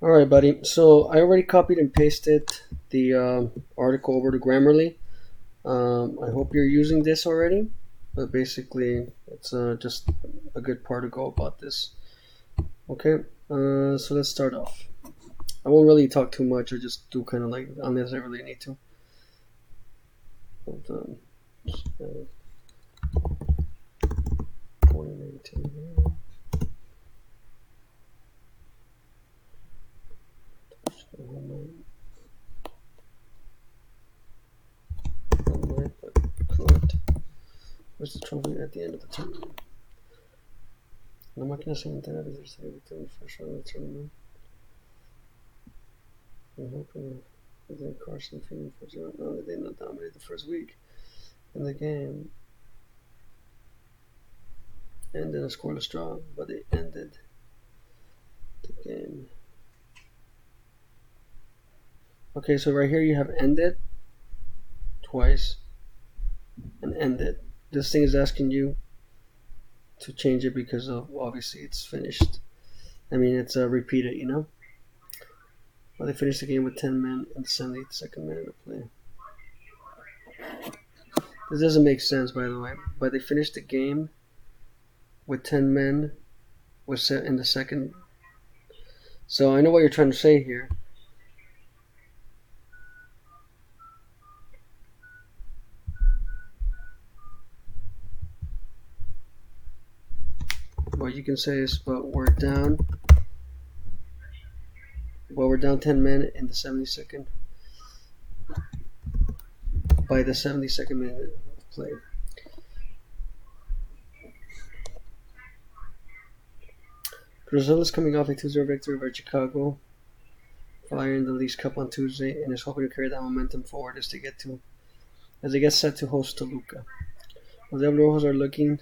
All right, buddy. So I already copied and pasted the article over to Grammarly. I hope you're using this already, but basically, it's just a good part to go about this. Okay, so let's start off. I won't really talk too much. I just do kind of like unless I really need to. Hold on. 2019. Where's the trophy at the end of the tournament? La máquina se mantiene desde el servicio de first round of the tournament. I'm hoping that Carson feeling for 0. No, they did not dominate the first week in the game. Ended a scoreless draw, but they ended the game. Okay, so right here you have ended twice and ended. This thing is asking you to change it because of obviously it's finished. I mean, it's repeated, you know? Well, they finished the game with 10 men in the 72nd minute of play. This doesn't make sense, by the way, but they finished the game with 10 men was set in the second. So I know what you're trying to say here. What you can say is, but we're down. Well, we're down 10 men in the 72nd. By the 72nd minute of play. Cruz Azul is coming off a 2-0 victory over Chicago Fire in the Leagues Cup on Tuesday and is hoping to carry that momentum forward as they get set to host Toluca. The Diablo Rojos are looking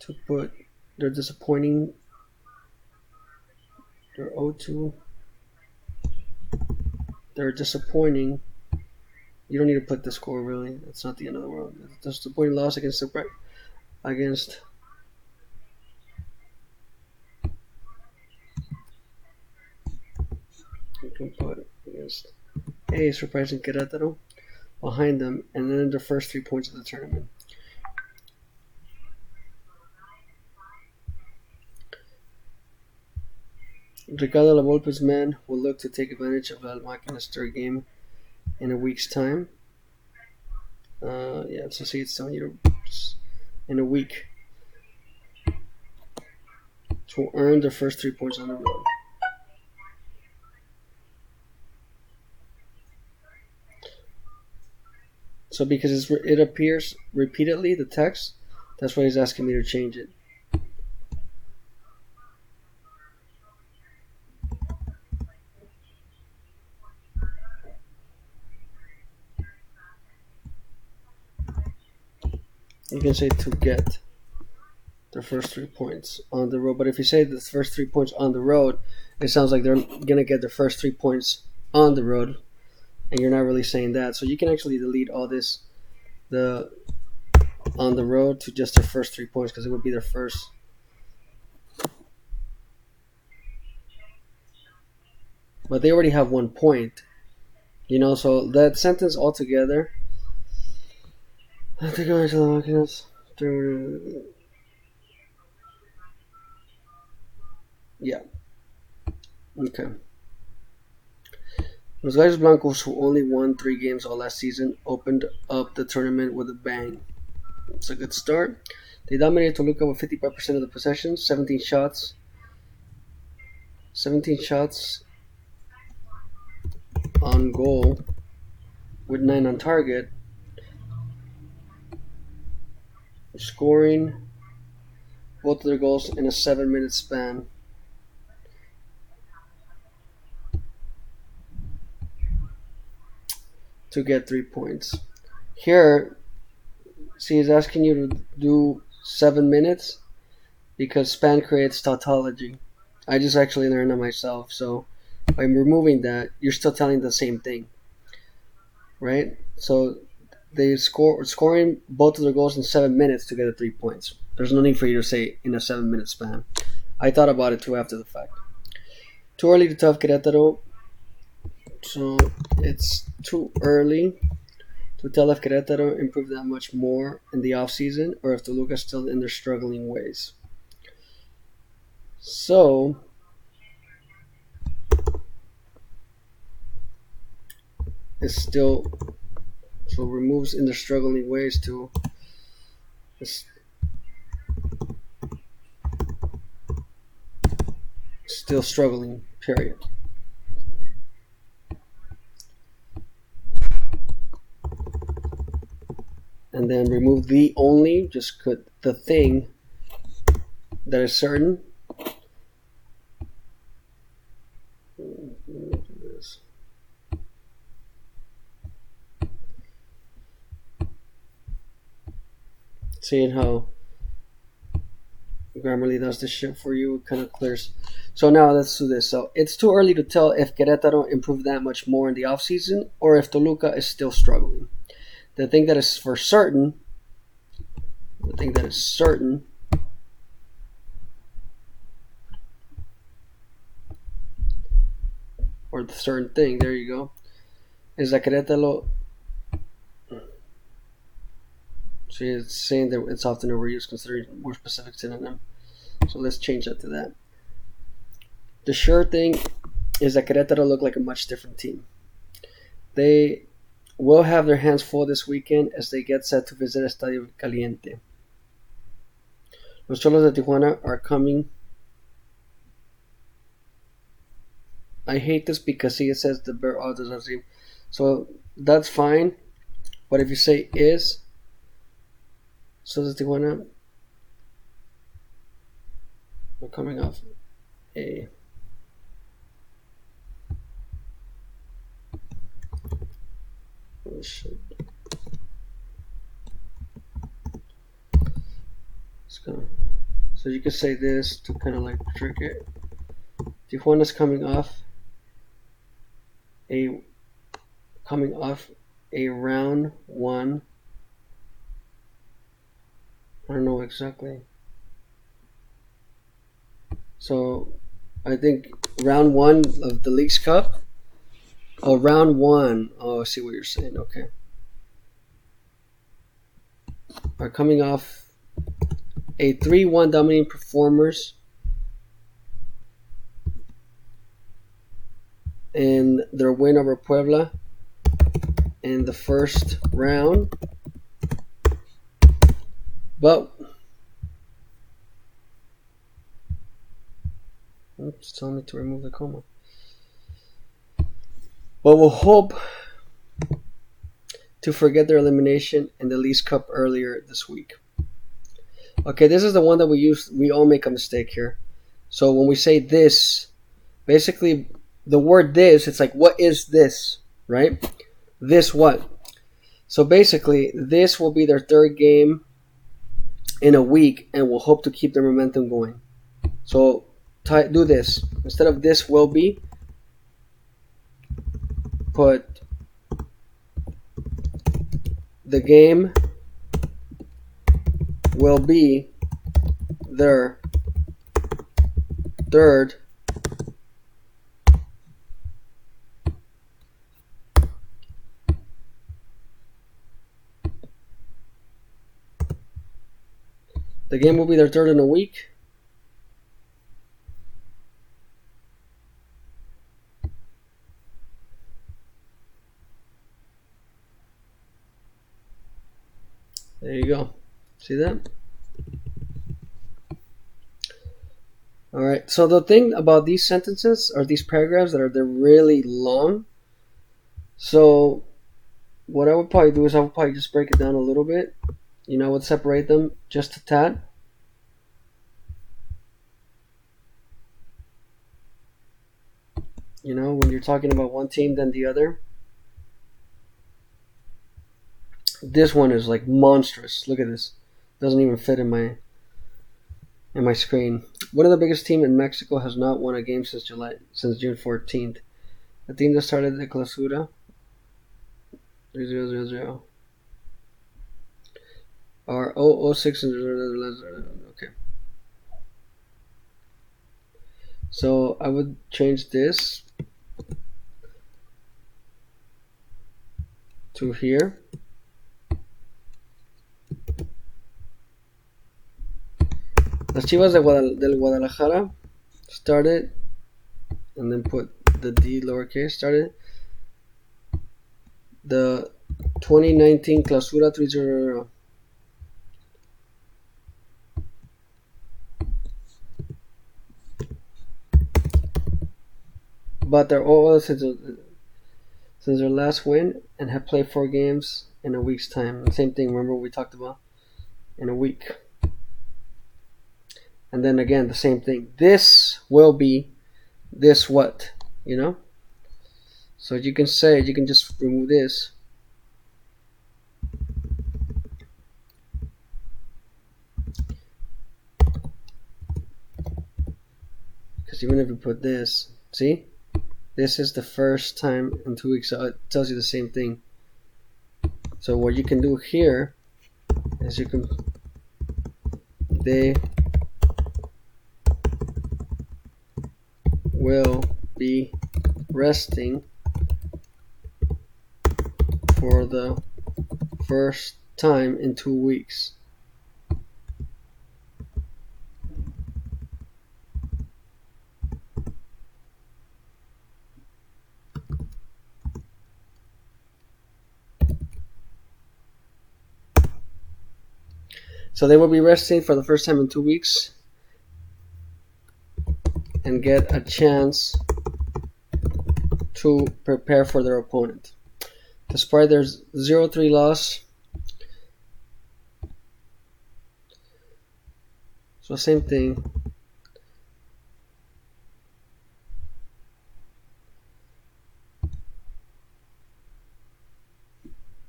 to put their disappointing their 0-2 they're disappointing. You don't need to put the score really. It's not the end of the world. The disappointing loss against you can put against a surprising Querétaro behind them, and then the first 3 points of the tournament. Ricardo Lavolpe's men will look to take advantage of La Máquina's third game in a week's time. So see, it's telling you in a week to earn the first 3 points on the road. So because it appears repeatedly, the text, that's why he's asking me to change it. You can say to get the first 3 points on the road. But if you say the first 3 points on the road, it sounds like they're going to get the first 3 points on the road. And you're not really saying that. So you can actually delete all this, the on the road, to just their first 3 points because it would be their first. But they already have 1 point. You know, so that sentence altogether. I think I should look at this. Yeah. Okay. Los Gallos Blancos, who only won 3 games all last season, opened up the tournament with a bang. It's a good start. They dominated Toluca with 55% of the possessions, 17 shots on goal, with 9 on target, scoring both of their goals in a 7-minute span. To get 3 points. Here, see, he's asking you to do 7 minutes because span creates tautology. I just actually learned that myself, so by removing that, you're still telling the same thing, right? So they scoring both of their goals in 7 minutes to get the 3 points. There's no need for you to say in a 7-minute span. I thought about it too after the fact. Too early to tell if Querétaro. So it's too early to tell if Querétaro improved that much more in the offseason or if Toluca is still in their struggling ways. So it's still, so removes in their struggling ways to it's still struggling, period. And then remove the only, just put the thing that is certain. Seeing how Grammarly does this shit for you, it kind of clears. So now let's do this. So it's too early to tell if Querétaro improved that much more in the offseason or if Toluca is still struggling. The thing that is for certain, or the certain thing, there you go, is that Querétaro. So it's saying that it's often overused, considering more specific synonym. So let's change that to that. The sure thing is that Querétaro look like a much different team. They will have their hands full this weekend as they get set to visit Estadio Caliente. Los Cholos de Tijuana are coming. I hate this because it says the bear odds are zero. So that's fine. But if you say is, so the Tijuana are coming off a shit. So you could say this to kind of like trick it. Tijuana's coming off a round one. I don't know exactly. So I think round one of the Leagues Cup. Oh, round one. Oh, I see what you're saying. Okay. Are coming off a 3-1 dominating performers in their win over Puebla in the first round. But it's telling me to remove the comma. But we'll hope to forget their elimination in the Leagues Cup earlier this week. Okay, this is the one that we use. We all make a mistake here. So when we say this, basically the word this, it's like, what is this, right? This what? So basically, this will be their third game in a week, and we'll hope to keep their momentum going. So do this. Instead of this will be, put the game will be their third in a week. There you go. See that? All right. So the thing about these sentences or these paragraphs they're really long. So what I would probably do is I would probably just break it down a little bit. I would separate them just a tad. When you're talking about one team than the other. This one is like monstrous. Look at this. Doesn't even fit in my screen. One of the biggest teams in Mexico has not won a game since June 14th. The team that started the Clausura 3-0-0-0 are 0-6 and okay. So I would change this to here. Las Chivas del Guadalajara started, and then put the D lowercase, started the 2019 Clausura 3-0. But they're all since their last win and have played 4 games in a week's time. Same thing, remember we talked about in a week. And then again, the same thing. This will be this what, you know? So you can say, you can just remove this. Because even if you put this, see? This is the first time in 2 weeks, so it tells you the same thing. So what you can do here is you can, they will be resting for the first time in 2 weeks. So they will be resting for the first time in 2 weeks and get a chance to prepare for their opponent. Despite their 0-3 loss, so same thing.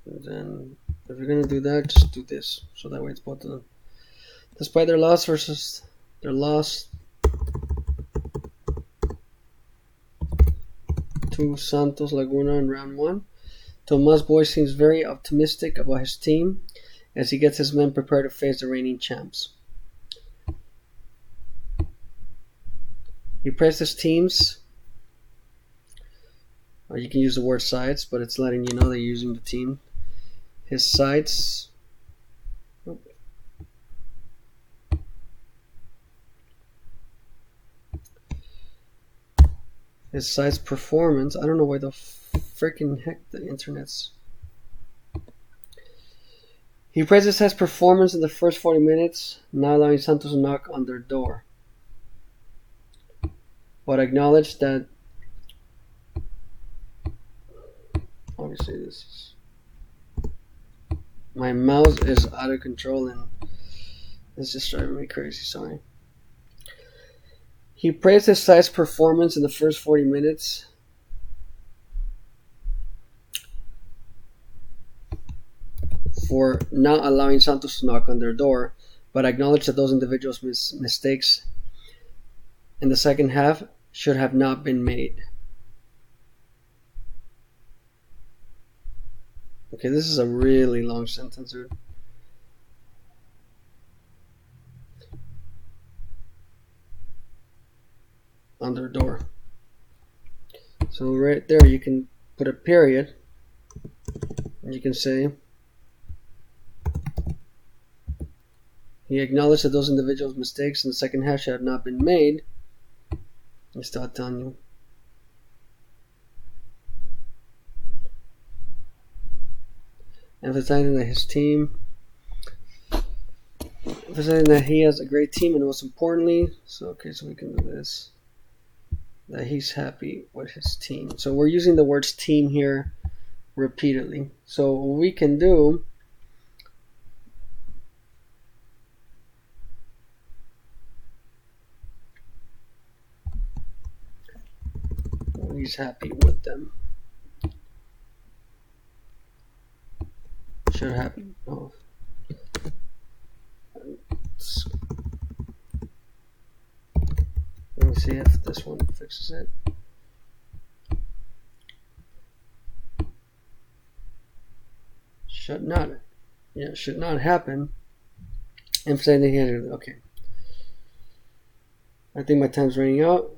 And then if you're gonna do that, just do this. So that way it's both of them. Despite their loss versus their loss to Santos Laguna in round 1, Tomas Boy seems very optimistic about his team as he gets his men prepared to face the reigning champs. He praised his teams, or you can use the word sides, but it's letting you know they're using the team. His sides. His side's performance. I don't know why the freaking heck the internet's. He praises his performance in the first 40 minutes, not allowing Santos to knock on their door, but acknowledged that obviously this is, my mouse is out of control and it's just driving me crazy. Sorry. He praised his side's performance in the first 40 minutes, for not allowing Santos to knock on their door, but acknowledged that those individuals' mistakes in the second half should have not been made. Okay, this is a really long sentence, dude. On their door. So right there you can put a period and you can say he acknowledged that those individuals' mistakes in the second half should have not been made. I start telling you. Emphasizing that his team, emphasizing that he has a great team, and most importantly, so we can do this, that he's happy with his team. So we're using the words team here repeatedly. So what we can do, he's happy with them. Should happen. Oh. Let me see if this one fixes it. Should not happen. Emphasizing here. Okay. I think my time's running out.